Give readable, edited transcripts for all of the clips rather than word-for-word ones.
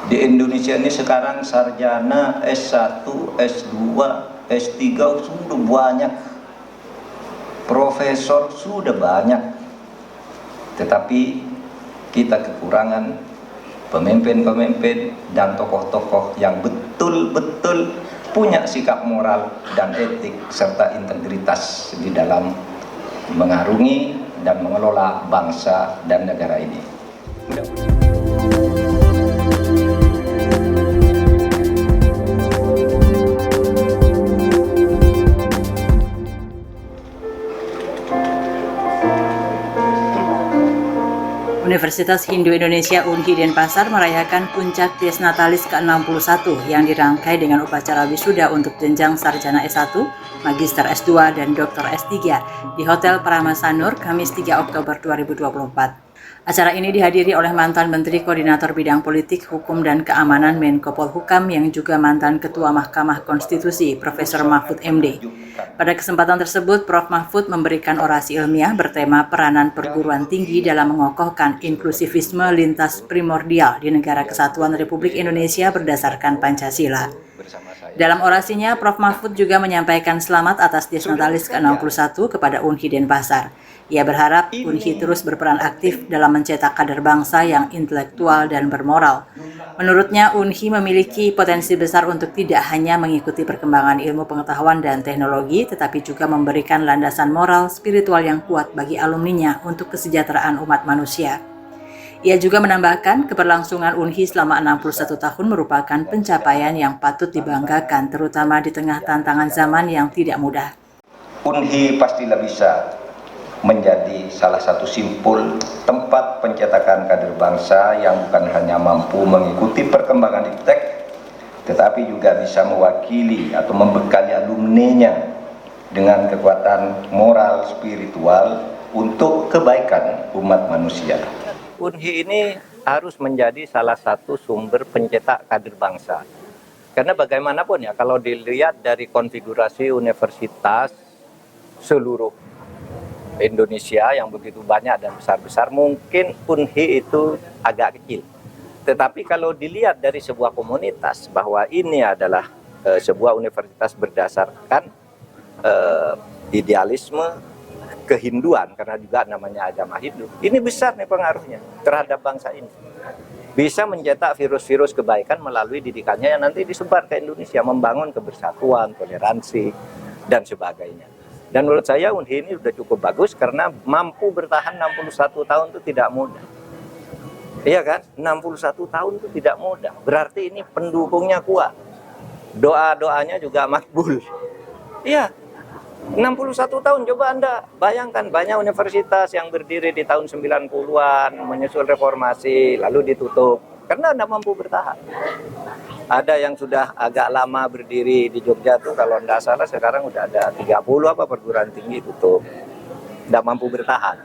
Di Indonesia ini sekarang sarjana S1, S2, S3 sudah banyak, profesor sudah banyak, tetapi kita kekurangan pemimpin-pemimpin dan tokoh-tokoh yang betul-betul punya sikap moral dan etik serta integritas di dalam mengarungi dan mengelola bangsa dan negara ini. Universitas Hindu Indonesia Unhi Denpasar merayakan puncak Dies Natalis ke-61 yang dirangkai dengan upacara wisuda untuk jenjang sarjana S1, magister S2, dan doktor S3 di Hotel Paramasanur Kamis 3 Oktober 2024. Acara ini dihadiri oleh mantan Menteri Koordinator Bidang Politik, Hukum, dan Keamanan Menko Polhukam yang juga mantan Ketua Mahkamah Konstitusi, Profesor Mahfud MD. Pada kesempatan tersebut, Prof. Mahfud memberikan orasi ilmiah bertema peranan perguruan tinggi dalam mengokohkan inklusivisme lintas primordial di Negara Kesatuan Republik Indonesia berdasarkan Pancasila. Dalam orasinya, Prof. Mahfud juga menyampaikan selamat atas Dies Natalis ke-61 kepada Unhi Denpasar. Ia berharap Unhi terus berperan aktif dalam mencetak kader bangsa yang intelektual dan bermoral. Menurutnya, Unhi memiliki potensi besar untuk tidak hanya mengikuti perkembangan ilmu pengetahuan dan teknologi, tetapi juga memberikan landasan moral spiritual yang kuat bagi alumninya untuk kesejahteraan umat manusia. Ia juga menambahkan keberlangsungan Unhi selama 61 tahun merupakan pencapaian yang patut dibanggakan, terutama di tengah tantangan zaman yang tidak mudah. Unhi pastilah bisa menjadi salah satu simpul tempat pencetakan kader bangsa yang bukan hanya mampu mengikuti perkembangan iptek, tetapi juga bisa mewakili atau membekali alumninya dengan kekuatan moral spiritual untuk kebaikan umat manusia. Unhi ini harus menjadi salah satu sumber pencetak kader bangsa. Karena bagaimanapun ya, kalau dilihat dari konfigurasi universitas seluruh Indonesia yang begitu banyak dan besar-besar, mungkin Unhi itu agak kecil. Tetapi kalau dilihat dari sebuah komunitas bahwa ini adalah sebuah universitas berdasarkan idealisme kehinduan, karena juga namanya agama Hindu, ini besar nih pengaruhnya terhadap bangsa ini. Bisa mencetak virus-virus kebaikan melalui didikannya yang nanti disebar ke Indonesia, membangun kebersatuan, toleransi, dan sebagainya. Dan menurut saya Unhi ini sudah cukup bagus karena mampu bertahan 61 tahun itu tidak mudah. Iya kan? 61 tahun itu tidak mudah. Berarti ini pendukungnya kuat. Doa-doanya juga makbul. Iya. 61 tahun, coba Anda bayangkan banyak universitas yang berdiri di tahun 90-an, menyusul reformasi, lalu ditutup. Karena tidak mampu bertahan. Ada yang sudah agak lama berdiri di Jogja tuh, kalau tidak salah sekarang udah ada 30 perguruan tinggi tutup. Tidak mampu bertahan.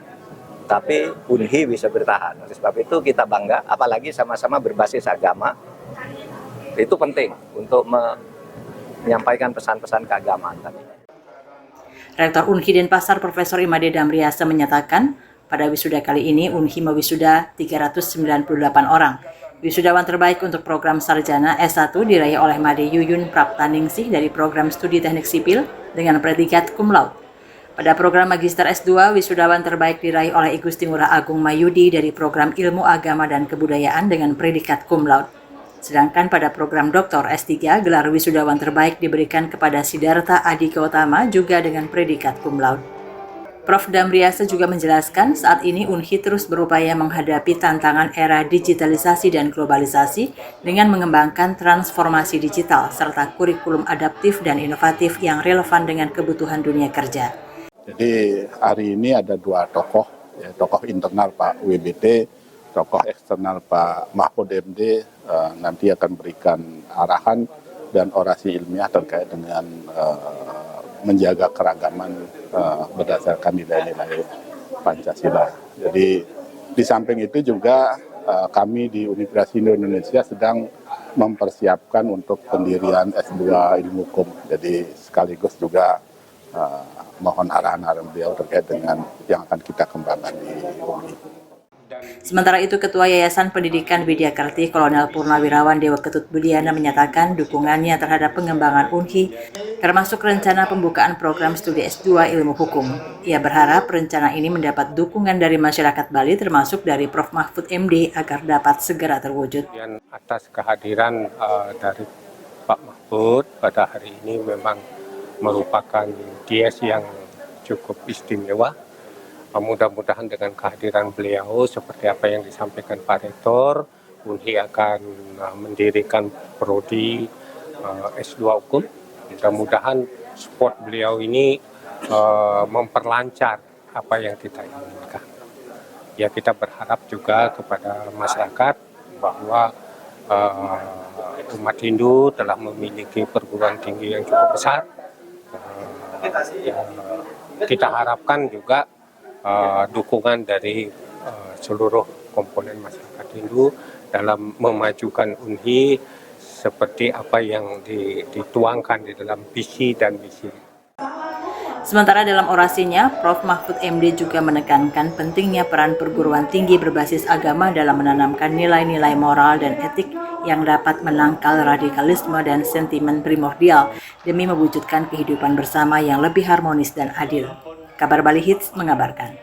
Tapi Unhi bisa bertahan. Oleh sebab itu kita bangga, apalagi sama-sama berbasis agama. Itu penting untuk menyampaikan pesan-pesan keagamaan tadi. Rektor Unhi Denpasar Profesor Imade Damriasa menyatakan, pada wisuda kali ini Unhi mewisuda 398 orang. Wisudawan terbaik untuk program sarjana S1 diraih oleh Made Yuyun Praptaningsih dari program studi teknik sipil dengan predikat cum laude. Pada program magister S2, wisudawan terbaik diraih oleh I Gusti Ngurah Agung Mayudi dari program ilmu agama dan kebudayaan dengan predikat cum laude. Sedangkan pada program doktor S3, gelar wisudawan terbaik diberikan kepada Sidarta Adi Gautama juga dengan predikat cum laude. Prof. Damriasa juga menjelaskan saat ini Unhi terus berupaya menghadapi tantangan era digitalisasi dan globalisasi dengan mengembangkan transformasi digital serta kurikulum adaptif dan inovatif yang relevan dengan kebutuhan dunia kerja. Jadi hari ini ada dua tokoh, ya, tokoh internal Pak WBT, tokoh eksternal Pak Mahfud MD, nanti akan berikan arahan dan orasi ilmiah terkait dengan menjaga keragaman berdasarkan nilai-nilai Pancasila. Jadi di samping itu juga kami di Universitas Hindu Indonesia sedang mempersiapkan untuk pendirian S2 Ilmu Hukum. Jadi sekaligus juga mohon arahan-arahan beliau terkait dengan yang akan kita kembangkan di UNI. Sementara itu, Ketua Yayasan Pendidikan Widya Karti Kolonel Purnawirawan Dewa Ketut Budiana menyatakan dukungannya terhadap pengembangan UNHI, termasuk rencana pembukaan program studi S2 Ilmu Hukum. Ia berharap rencana ini mendapat dukungan dari masyarakat Bali, termasuk dari Prof. Mahfud MD, agar dapat segera terwujud. Atas kehadiran dari Pak Mahfud pada hari ini memang merupakan dies yang cukup istimewa. Mudah-mudahan dengan kehadiran beliau seperti apa yang disampaikan Pak Rektor, UNHI akan mendirikan prodi S2 Hukum. Mudah-mudahan support beliau ini memperlancar apa yang kita inginkan. Ya, kita berharap juga kepada masyarakat bahwa umat Hindu telah memiliki perguruan tinggi yang cukup besar. Kita harapkan juga dukungan dari seluruh komponen masyarakat Hindu dalam memajukan UNHI seperti apa yang dituangkan di dalam visi dan misi. Sementara dalam orasinya, Prof. Mahfud MD juga menekankan pentingnya peran perguruan tinggi berbasis agama dalam menanamkan nilai-nilai moral dan etik yang dapat menangkal radikalisme dan sentimen primordial demi mewujudkan kehidupan bersama yang lebih harmonis dan adil. Kabar Bali Hits mengabarkan.